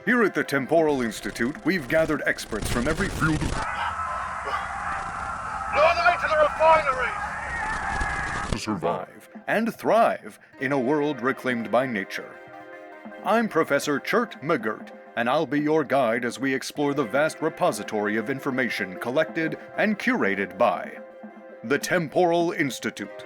Here at the Temporal Institute, we've gathered experts from every field of... On the way to the refineries! to survive and thrive in a world reclaimed by nature. I'm Professor Chert McGert, and I'll be your guide as we explore the vast repository of information collected and curated by the Temporal Institute.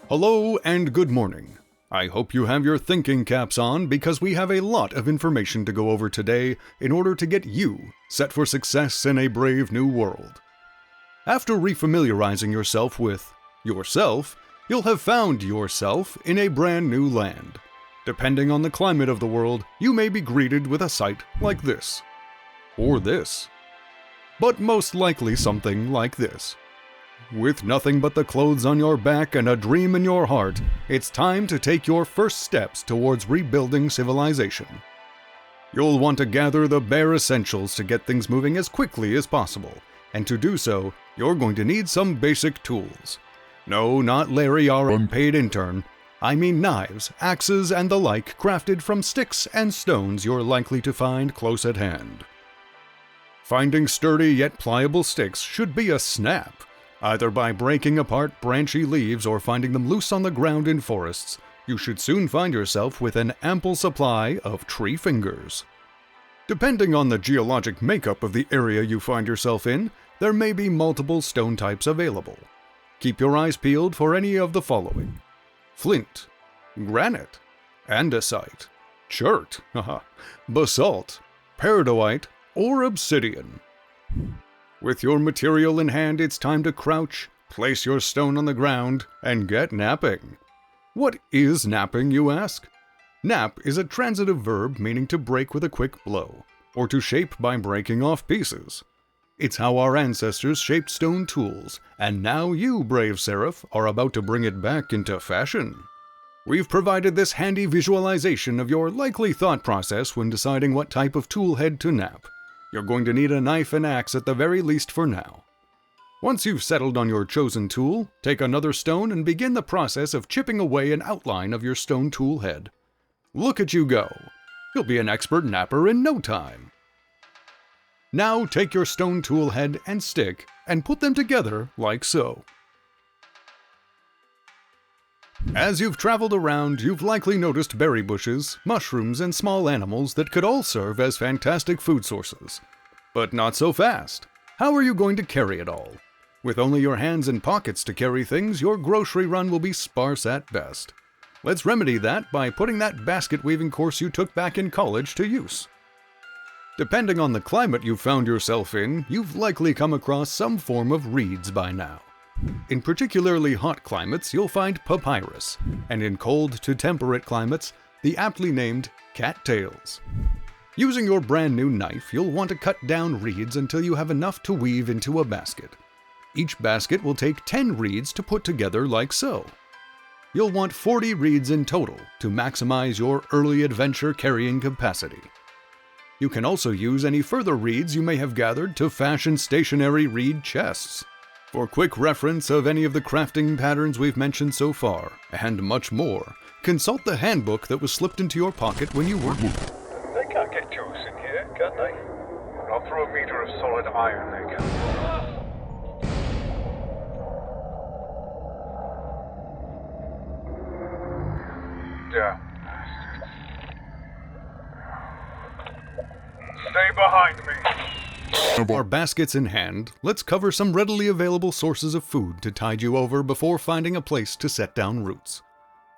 Hello and good morning. I hope you have your thinking caps on because we have a lot of information to go over today in order to get you set for success in a brave new world. After refamiliarizing yourself with yourself, you'll have found yourself in a brand new land. Depending on the climate of the world, you may be greeted with a sight like this, or this, but most likely something like this. With nothing but the clothes on your back and a dream in your heart, it's time to take your first steps towards rebuilding civilization. You'll want to gather the bare essentials to get things moving as quickly as possible, and to do so, you're going to need some basic tools. No, not Larry, our unpaid intern. I mean knives, axes, and the like crafted from sticks and stones you're likely to find close at hand. Finding sturdy yet pliable sticks should be a snap. Either by breaking apart branchy leaves or finding them loose on the ground in forests, you should soon find yourself with an ample supply of tree fingers. Depending on the geologic makeup of the area you find yourself in, there may be multiple stone types available. Keep your eyes peeled for any of the following: flint, granite, andesite, chert, basalt, peridotite, or obsidian. With your material in hand, it's time to crouch, place your stone on the ground, and get napping. What is napping, you ask? Nap is a transitive verb meaning to break with a quick blow, or to shape by breaking off pieces. It's how our ancestors shaped stone tools, and now you, brave Seraph, are about to bring it back into fashion. We've provided this handy visualization of your likely thought process when deciding what type of tool head to nap. You're going to need a knife and axe at the very least for now. Once you've settled on your chosen tool, take another stone and begin the process of chipping away an outline of your stone tool head. Look at you go! You'll be an expert napper in no time. Now take your stone tool head and stick and put them together like so. As you've traveled around, you've likely noticed berry bushes, mushrooms, and small animals that could all serve as fantastic food sources. But not so fast. How are you going to carry it all? With only your hands and pockets to carry things, your grocery run will be sparse at best. Let's remedy that by putting that basket weaving course you took back in college to use. Depending on the climate you've found yourself in, you've likely come across some form of reeds by now. In particularly hot climates, you'll find papyrus, and in cold to temperate climates, the aptly named cattails. Using your brand new knife, you'll want to cut down reeds until you have enough to weave into a basket. Each basket will take 10 reeds to put together like so. You'll want 40 reeds in total to maximize your early adventure carrying capacity. You can also use any further reeds you may have gathered to fashion stationary reed chests. For quick reference of any of the crafting patterns we've mentioned so far, and much more, consult the handbook that was slipped into your pocket when you were... They can't get to us in here, can they? I'll throw a meter of solid iron they can. Damn bastards. Stay behind me. With our baskets in hand, let's cover some readily available sources of food to tide you over before finding a place to set down roots.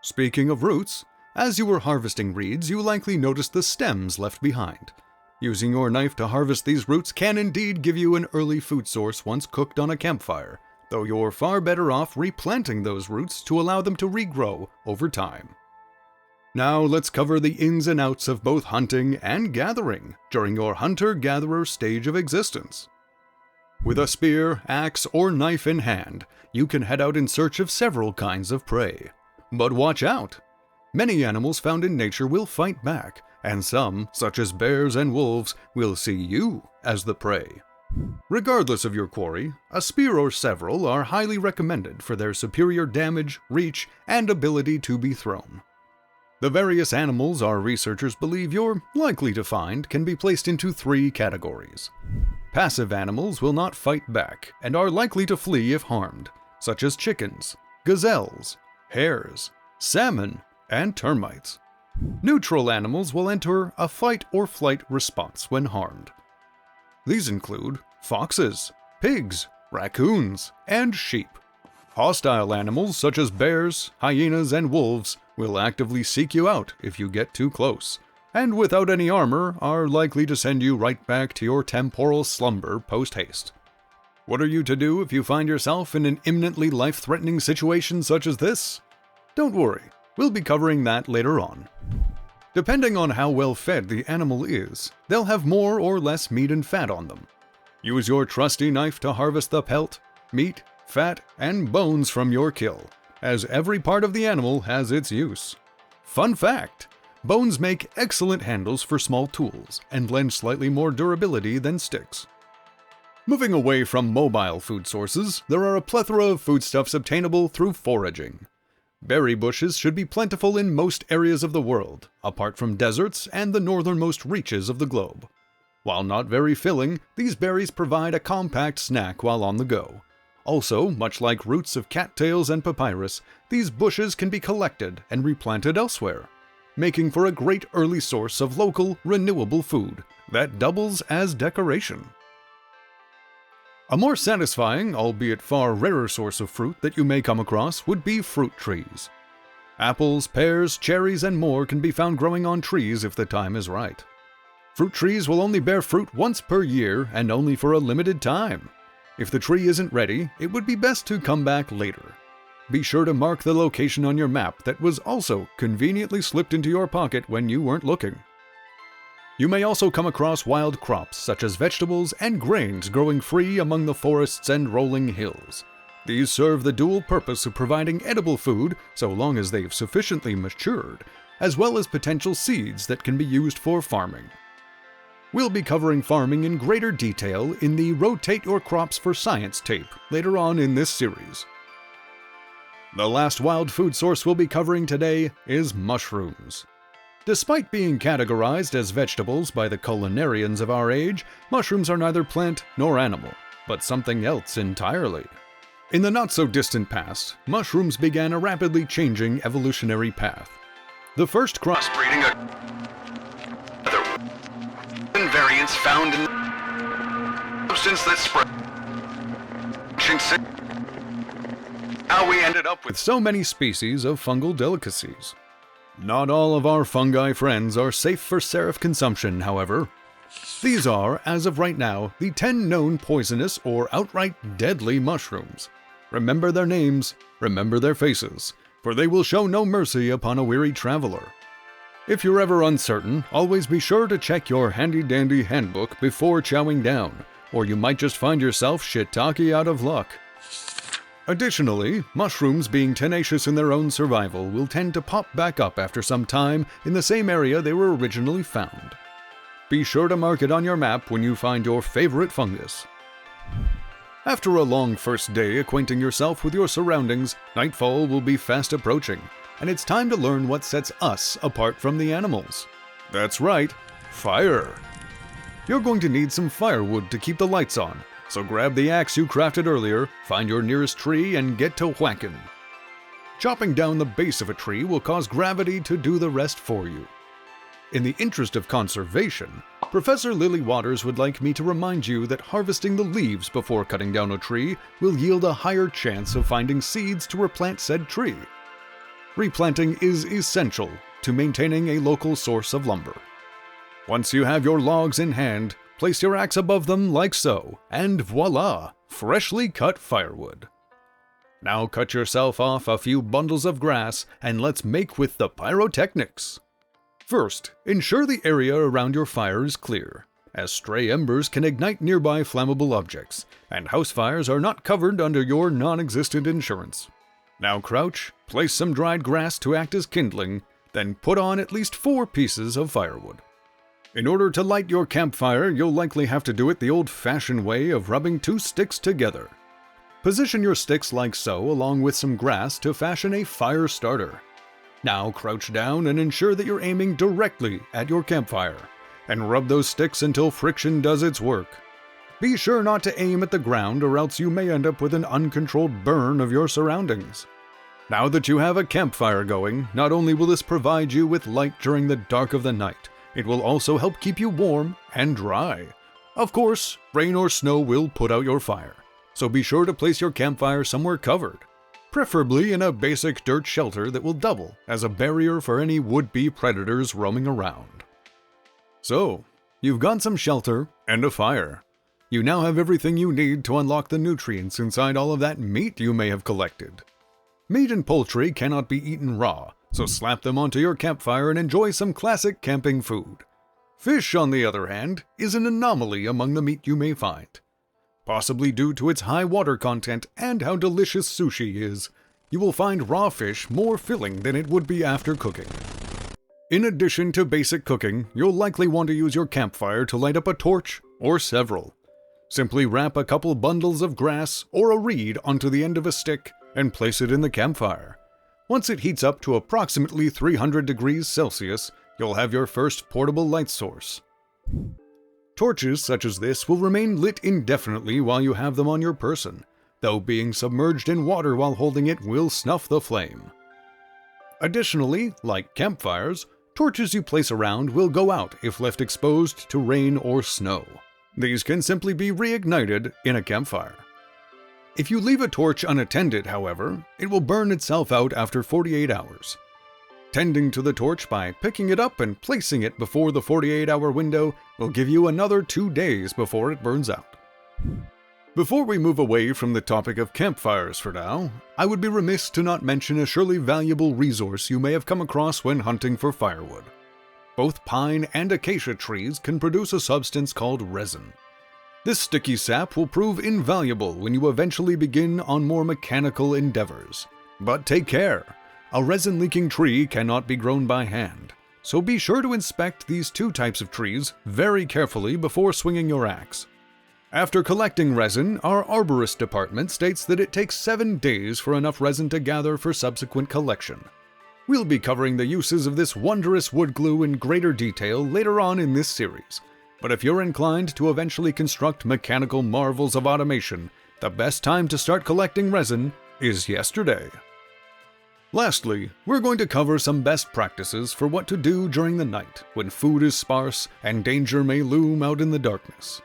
Speaking of roots, as you were harvesting reeds, you likely noticed the stems left behind. Using your knife to harvest these roots can indeed give you an early food source once cooked on a campfire, though you're far better off replanting those roots to allow them to regrow over time. Now let's cover the ins and outs of both hunting and gathering during your hunter-gatherer stage of existence. With a spear, axe, or knife in hand, you can head out in search of several kinds of prey. But watch out! Many animals found in nature will fight back, and some, such as bears and wolves, will see you as the prey. Regardless of your quarry, a spear or several are highly recommended for their superior damage, reach, and ability to be thrown. The various animals our researchers believe you're likely to find can be placed into 3 categories. Passive animals will not fight back and are likely to flee if harmed, such as chickens, gazelles, hares, salmon, and termites. Neutral animals will enter a fight or flight response when harmed. These include foxes, pigs, raccoons, and sheep. Hostile animals such as bears, hyenas, and wolves will actively seek you out if you get too close, and without any armor are likely to send you right back to your temporal slumber post-haste. What are you to do if you find yourself in an imminently life-threatening situation such as this? Don't worry, we'll be covering that later on. Depending on how well fed the animal is, they'll have more or less meat and fat on them. Use your trusty knife to harvest the pelt, meat, fat, and bones from your kill, as every part of the animal has its use. Fun fact: bones make excellent handles for small tools and lend slightly more durability than sticks. Moving away from mobile food sources, there are a plethora of foodstuffs obtainable through foraging. Berry bushes should be plentiful in most areas of the world, apart from deserts and the northernmost reaches of the globe. While not very filling, these berries provide a compact snack while on the go. Also, much like roots of cattails and papyrus, these bushes can be collected and replanted elsewhere, making for a great early source of local, renewable food that doubles as decoration. A more satisfying, albeit far rarer source of fruit that you may come across would be fruit trees. Apples, pears, cherries, and more can be found growing on trees if the time is right. Fruit trees will only bear fruit once per year and only for a limited time. If the tree isn't ready, it would be best to come back later. Be sure to mark the location on your map that was also conveniently slipped into your pocket when you weren't looking. You may also come across wild crops such as vegetables and grains growing free among the forests and rolling hills. These serve the dual purpose of providing edible food so long as they've sufficiently matured, as well as potential seeds that can be used for farming. We'll be covering farming in greater detail in the Rotate Your Crops for Science tape later on in this series. The last wild food source we'll be covering today is mushrooms. Despite being categorized as vegetables by the culinarians of our age, mushrooms are neither plant nor animal, but something else entirely. In the not-so-distant past, mushrooms began a rapidly changing evolutionary path. The first crossbreeding other variants found in the substance that spread. How we ended up with so many species of fungal delicacies. Not all of our fungi friends are safe for seraph consumption, however. These are, as of right now, the 10 known poisonous or outright deadly mushrooms. Remember their names, remember their faces, for they will show no mercy upon a weary traveler. If you're ever uncertain, always be sure to check your handy-dandy handbook before chowing down, or you might just find yourself shiitake out of luck. Additionally, mushrooms being tenacious in their own survival will tend to pop back up after some time in the same area they were originally found. Be sure to mark it on your map when you find your favorite fungus. After a long first day acquainting yourself with your surroundings, nightfall will be fast approaching, and it's time to learn what sets us apart from the animals. That's right, fire. You're going to need some firewood to keep the lights on. So grab the axe you crafted earlier, find your nearest tree, and get to whacking. Chopping down the base of a tree will cause gravity to do the rest for you. In the interest of conservation, Professor Lily Waters would like me to remind you that harvesting the leaves before cutting down a tree will yield a higher chance of finding seeds to replant said tree. Replanting is essential to maintaining a local source of lumber. Once you have your logs in hand, place your axe above them like so, and voila, freshly cut firewood. Now cut yourself off a few bundles of grass and let's make with the pyrotechnics. First, ensure the area around your fire is clear, as stray embers can ignite nearby flammable objects, and house fires are not covered under your non-existent insurance. Now crouch, place some dried grass to act as kindling, then put on at least 4 pieces of firewood. In order to light your campfire, you'll likely have to do it the old-fashioned way of rubbing 2 sticks together. Position your sticks like so, along with some grass, to fashion a fire starter. Now crouch down and ensure that you're aiming directly at your campfire, and rub those sticks until friction does its work. Be sure not to aim at the ground, or else you may end up with an uncontrolled burn of your surroundings. Now that you have a campfire going, not only will this provide you with light during the dark of the night, it will also help keep you warm and dry. Of course, rain or snow will put out your fire, so be sure to place your campfire somewhere covered, preferably in a basic dirt shelter that will double as a barrier for any would-be predators roaming around. So, you've got some shelter and a fire. You now have everything you need to unlock the nutrients inside all of that meat you may have collected. Meat and poultry cannot be eaten raw, so slap them onto your campfire and enjoy some classic camping food. Fish, on the other hand, is an anomaly among the meat you may find. Possibly due to its high water content and how delicious sushi is, you will find raw fish more filling than it would be after cooking. In addition to basic cooking, you'll likely want to use your campfire to light up a torch or several. Simply wrap a couple bundles of grass or a reed onto the end of a stick and place it in the campfire. Once it heats up to approximately 300 degrees Celsius, you'll have your first portable light source. Torches such as this will remain lit indefinitely while you have them on your person, though being submerged in water while holding it will snuff the flame. Additionally, like campfires, torches you place around will go out if left exposed to rain or snow. These can simply be reignited in a campfire. If you leave a torch unattended, however, it will burn itself out after 48 hours. Tending to the torch by picking it up and placing it before the 48-hour window will give you another 2 days before it burns out. Before we move away from the topic of campfires for now, I would be remiss to not mention a surely valuable resource you may have come across when hunting for firewood. Both pine and acacia trees can produce a substance called resin. This sticky sap will prove invaluable when you eventually begin on more mechanical endeavors. But take care! A resin-leaking tree cannot be grown by hand, so be sure to inspect these 2 types of trees very carefully before swinging your axe. After collecting resin, our arborist department states that it takes 7 days for enough resin to gather for subsequent collection. We'll be covering the uses of this wondrous wood glue in greater detail later on in this series. But if you're inclined to eventually construct mechanical marvels of automation, the best time to start collecting resin is yesterday. Lastly, we're going to cover some best practices for what to do during the night when food is sparse and danger may loom out in the darkness.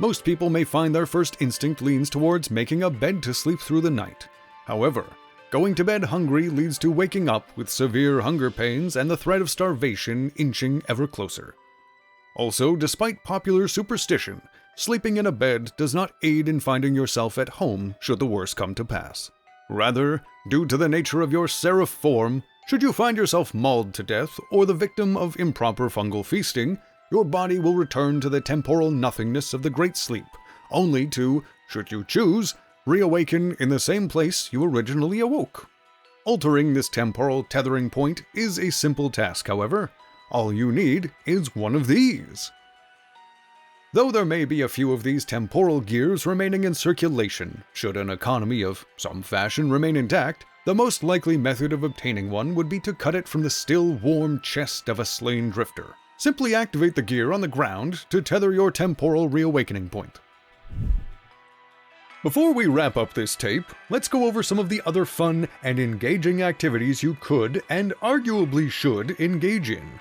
Most people may find their first instinct leans towards making a bed to sleep through the night. However, going to bed hungry leads to waking up with severe hunger pains and the threat of starvation inching ever closer. Also, despite popular superstition, sleeping in a bed does not aid in finding yourself at home should the worst come to pass. Rather, due to the nature of your seraph form, should you find yourself mauled to death or the victim of improper fungal feasting, your body will return to the temporal nothingness of the Great Sleep, only to, should you choose, reawaken in the same place you originally awoke. Altering this temporal tethering point is a simple task, however. All you need is one of these. Though there may be a few of these temporal gears remaining in circulation, should an economy of some fashion remain intact, the most likely method of obtaining one would be to cut it from the still warm chest of a slain drifter. Simply activate the gear on the ground to tether your temporal reawakening point. Before we wrap up this tape, let's go over some of the other fun and engaging activities you could and arguably should engage in.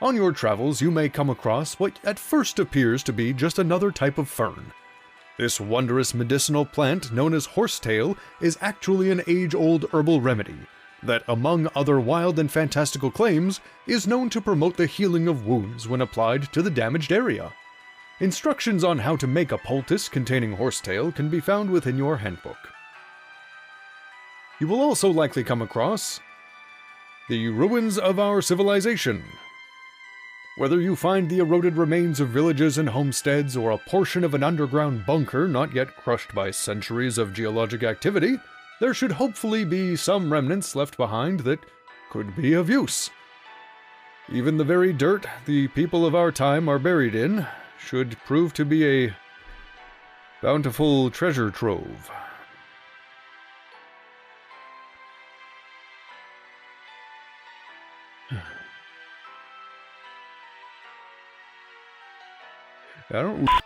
On your travels, you may come across what at first appears to be just another type of fern. This wondrous medicinal plant known as horsetail is actually an age-old herbal remedy that, among other wild and fantastical claims, is known to promote the healing of wounds when applied to the damaged area. Instructions on how to make a poultice containing horsetail can be found within your handbook. You will also likely come across the ruins of our civilization. Whether you find the eroded remains of villages and homesteads or a portion of an underground bunker not yet crushed by centuries of geologic activity, there should hopefully be some remnants left behind that could be of use. Even the very dirt the people of our time are buried in should prove to be a bountiful treasure trove.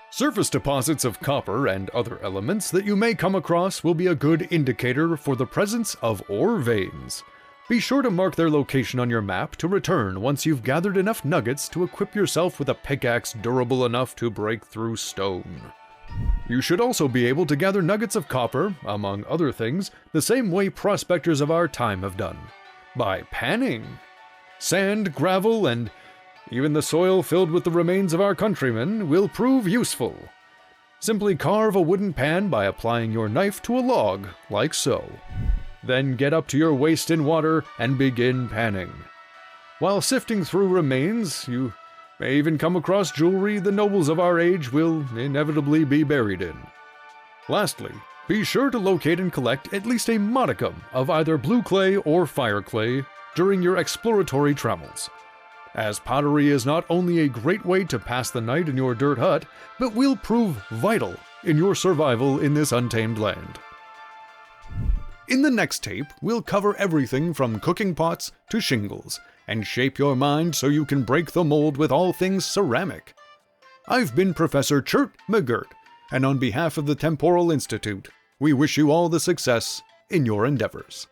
Surface deposits of copper and other elements that you may come across will be a good indicator for the presence of ore veins. Be sure to mark their location on your map to return once you've gathered enough nuggets to equip yourself with a pickaxe durable enough to break through stone. You should also be able to gather nuggets of copper, among other things, the same way prospectors of our time have done, by panning. Sand, gravel, and even the soil filled with the remains of our countrymen will prove useful. Simply carve a wooden pan by applying your knife to a log, like so. Then get up to your waist in water and begin panning. While sifting through remains, you may even come across jewelry the nobles of our age will inevitably be buried in. Lastly, be sure to locate and collect at least a modicum of either blue clay or fire clay during your exploratory travels, as pottery is not only a great way to pass the night in your dirt hut, but will prove vital in your survival in this untamed land. In the next tape, we'll cover everything from cooking pots to shingles, and shape your mind so you can break the mold with all things ceramic. I've been Professor Chert McGert, and on behalf of the Temporal Institute, we wish you all the success in your endeavors.